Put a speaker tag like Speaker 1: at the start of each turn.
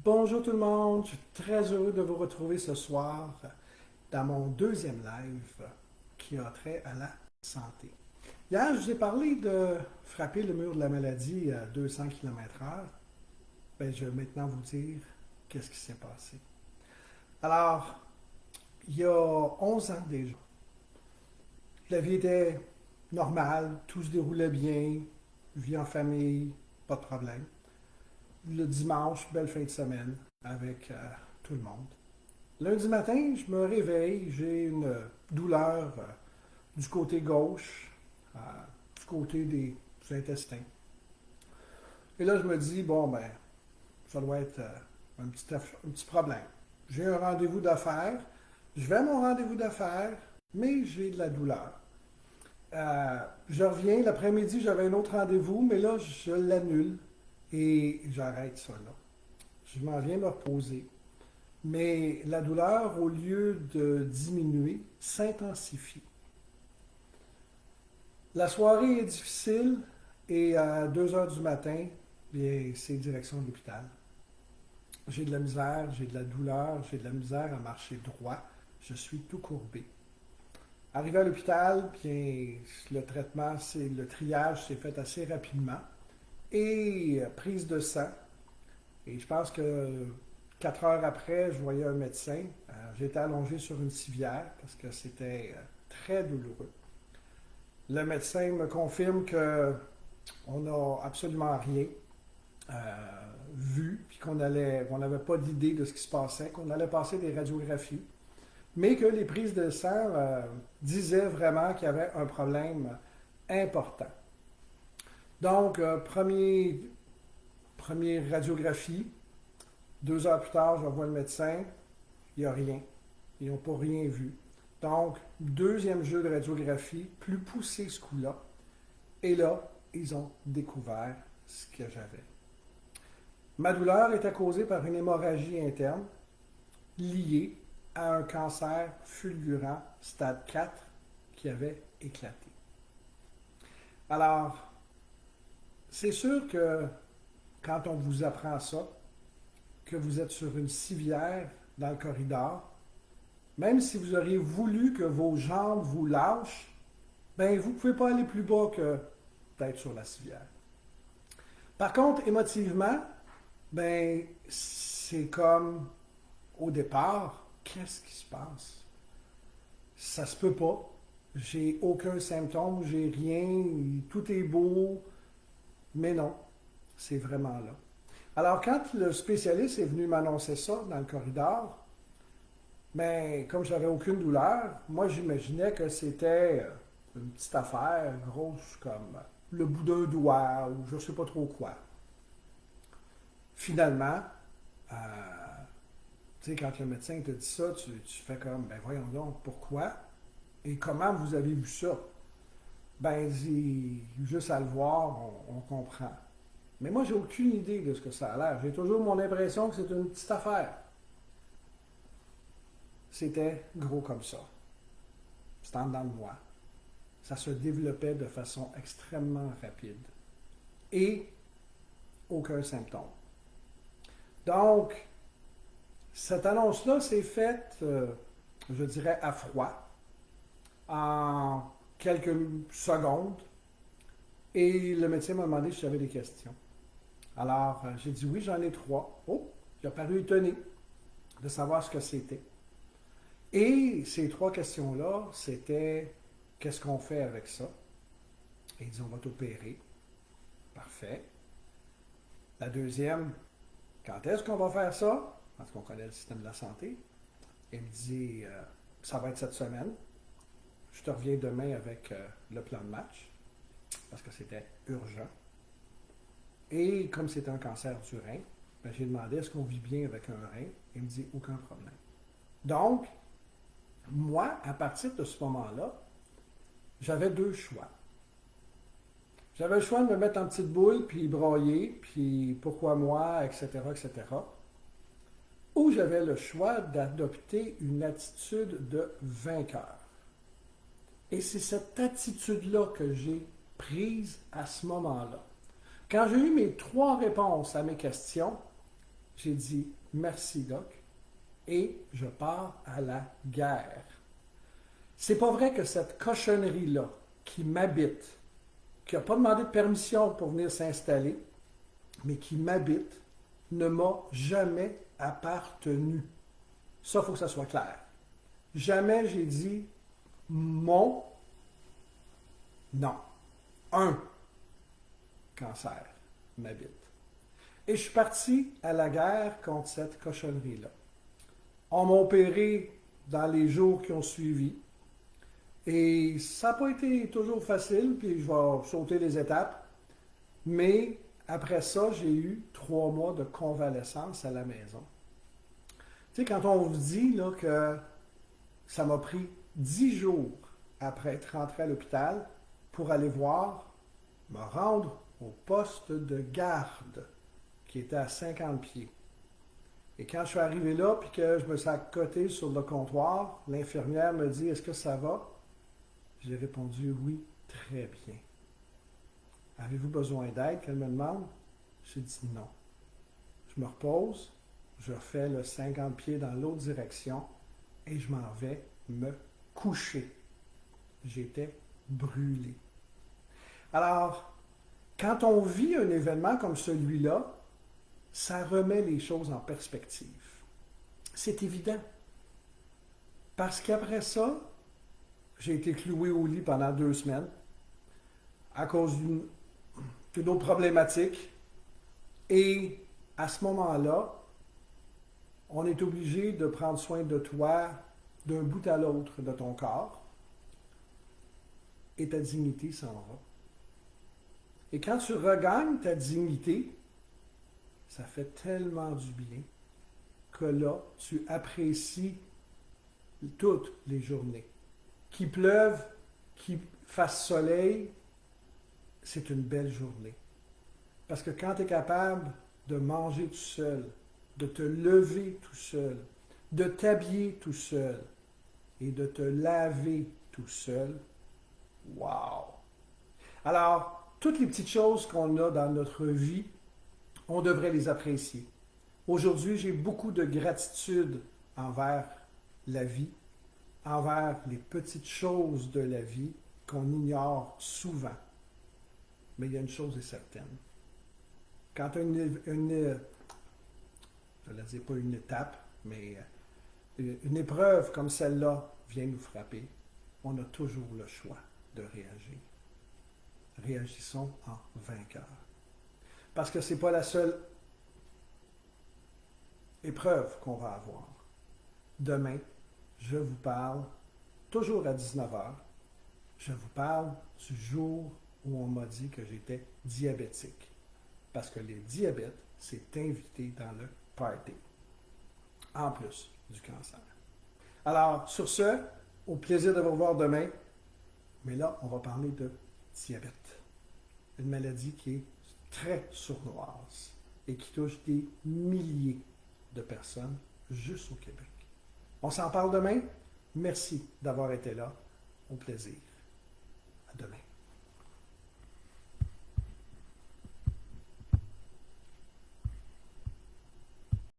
Speaker 1: Bonjour tout le monde, je suis très heureux de vous retrouver ce soir dans mon deuxième live qui a trait à la santé. Hier, je vous ai parlé de frapper le mur de la maladie à 200 km/h. Ben, je vais maintenant vous dire qu'est-ce qui s'est passé. Alors, il y a 11 ans déjà, la vie était normale, tout se déroulait bien, vie en famille, pas de problème. Le dimanche, belle fin de semaine avec tout le monde. Lundi matin, je me réveille, j'ai une douleur du côté gauche, euh, du côté des intestins. Et là, je me dis, bon, ben, ça doit être un petit problème. J'ai un rendez-vous d'affaires, je vais à mon rendez-vous d'affaires, mais j'ai de la douleur. Je reviens, l'après-midi, j'avais un autre rendez-vous, mais là, je l'annule et j'arrête ça là. Je m'en viens me reposer. Mais la douleur, au lieu de diminuer, s'intensifie. La soirée est difficile et à 2 heures du matin, bien, c'est direction de l'hôpital. J'ai de la misère, j'ai de la douleur, j'ai de la misère à marcher droit. Je suis tout courbé. Arrivé à l'hôpital, bien, le traitement, le triage s'est fait assez rapidement. Et prise de sang. Et je pense que 4 heures après, je voyais un médecin. J'étais allongé sur une civière parce que c'était très douloureux. Le médecin me confirme que on n'a absolument rien euh, vu, puis qu'on n'avait pas d'idée de ce qui se passait, qu'on allait passer des radiographies, mais que les prises de sang disaient vraiment qu'il y avait un problème important. Donc, première radiographie, 2 heures plus tard, je revois le médecin, il n'y a rien. Ils n'ont pas rien vu. Donc, deuxième jeu de radiographie, plus poussé ce coup-là. Et là, ils ont découvert ce que j'avais. Ma douleur était causée par une hémorragie interne liée à un cancer fulgurant stade 4 qui avait éclaté. Alors, c'est sûr que quand on vous apprend ça, que vous êtes sur une civière dans le corridor, même si vous auriez voulu que vos jambes vous lâchent, ben vous ne pouvez pas aller plus bas que d'être sur la civière. Par contre, émotivement, ben c'est comme au départ, qu'est-ce qui se passe? Ça se peut pas. J'ai aucun symptôme, j'ai rien, tout est beau, mais non, c'est vraiment là. Alors, quand le spécialiste est venu m'annoncer ça dans le corridor, mais comme je n'avais aucune douleur, moi j'imaginais que c'était une petite affaire grosse comme le bout d'un doigt ou je ne sais pas trop quoi. Finalement, euh, tu sais, quand le médecin te dit ça, tu fais comme, ben voyons donc, pourquoi? Et comment vous avez vu ça? Ben, juste à le voir, on comprend. Mais moi, j'ai aucune idée de ce que ça a l'air. J'ai toujours mon impression que c'est une petite affaire. C'était gros comme ça. C'était en dedans de moi. Ça se développait de façon extrêmement rapide. Et aucun symptôme. Donc, cette annonce-là s'est faite, je dirais, à froid, en quelques secondes. Et le médecin m'a demandé si j'avais des questions. Alors, j'ai dit oui, j'en ai trois. Oh, il a paru étonné de savoir ce que c'était. Et ces trois questions-là, c'était qu'est-ce qu'on fait avec ça? Et il dit on va t'opérer. Parfait. La deuxième, quand est-ce qu'on va faire ça? Parce qu'on connaît le système de la santé. Il me dit ça va être cette semaine. Je te reviens demain avec le plan de match parce que c'était urgent. Et comme c'était un cancer du rein, ben, j'ai demandé est-ce qu'on vit bien avec un rein? Il me dit aucun problème. Donc, moi, à partir de ce moment-là, j'avais deux choix. J'avais le choix de me mettre en petite boule, puis broyer, puis pourquoi moi, etc., etc. Ou j'avais le choix d'adopter une attitude de vainqueur. Et c'est cette attitude-là que j'ai prise à ce moment-là. Quand j'ai eu mes trois réponses à mes questions, J'ai dit merci, Doc, et je pars à la guerre. C'est pas vrai que cette cochonnerie-là, qui m'habite, qui n'a pas demandé de permission pour venir s'installer, mais qui m'habite, ne m'a jamais appartenu. Ça, il faut que ça soit clair. Jamais j'ai dit mon, non. Un cancer m'habite. Et je suis parti à la guerre contre cette cochonnerie-là. On m'a opéré dans les jours qui ont suivi. Et ça n'a pas été toujours facile, puis je vais sauter les étapes. Mais après ça, j'ai eu 3 mois de convalescence à la maison. Tu sais, quand on vous dit là, que ça m'a pris 10 jours après être rentré à l'hôpital pour aller voir, me rendre au poste de garde qui était à 50 pieds. Et quand je suis arrivé là, puis que je me suis accoté sur le comptoir, l'infirmière me dit « Est-ce que ça va? » J'ai répondu « Oui, très bien. » « Avez-vous besoin d'aide? » qu'elle me demande. J'ai dit « Non. » Je me repose, je fais le 50 pieds dans l'autre direction et je m'en vais me coucher. J'étais brûlé. Alors, quand on vit un événement comme celui-là, ça remet les choses en perspective. C'est évident. Parce qu'après ça, j'ai été cloué au lit pendant 2 semaines à cause d'une autre problématique. Et à ce moment-là, on est obligé de prendre soin de toi d'un bout à l'autre de ton corps et ta dignité s'en va. Et quand tu regagnes ta dignité, ça fait tellement du bien que là, tu apprécies toutes les journées. Qu'il pleuve, qu'il fasse soleil, c'est une belle journée. Parce que quand tu es capable de manger tout seul, de te lever tout seul, de t'habiller tout seul et de te laver tout seul, wow! Alors, toutes les petites choses qu'on a dans notre vie, on devrait les apprécier. Aujourd'hui, j'ai beaucoup de gratitude envers la vie, envers les petites choses de la vie qu'on ignore souvent. Mais il y a une chose est certaine. Quand je ne dis pas une étape, mais une épreuve comme celle-là vient nous frapper, on a toujours le choix de réagir. Réagissons en vainqueur. Parce que ce n'est pas la seule épreuve qu'on va avoir. Demain, je vous parle, toujours à 19h, je vous parle du jour où on m'a dit que j'étais diabétique. Parce que le diabète s'est invité dans le party, en plus du cancer. Alors, sur ce, au plaisir de vous revoir demain, mais là, on va parler de diabète. Une maladie qui est très sournoise et qui touche des milliers de personnes juste au Québec. On s'en parle demain. Merci d'avoir été là. Au plaisir. À demain.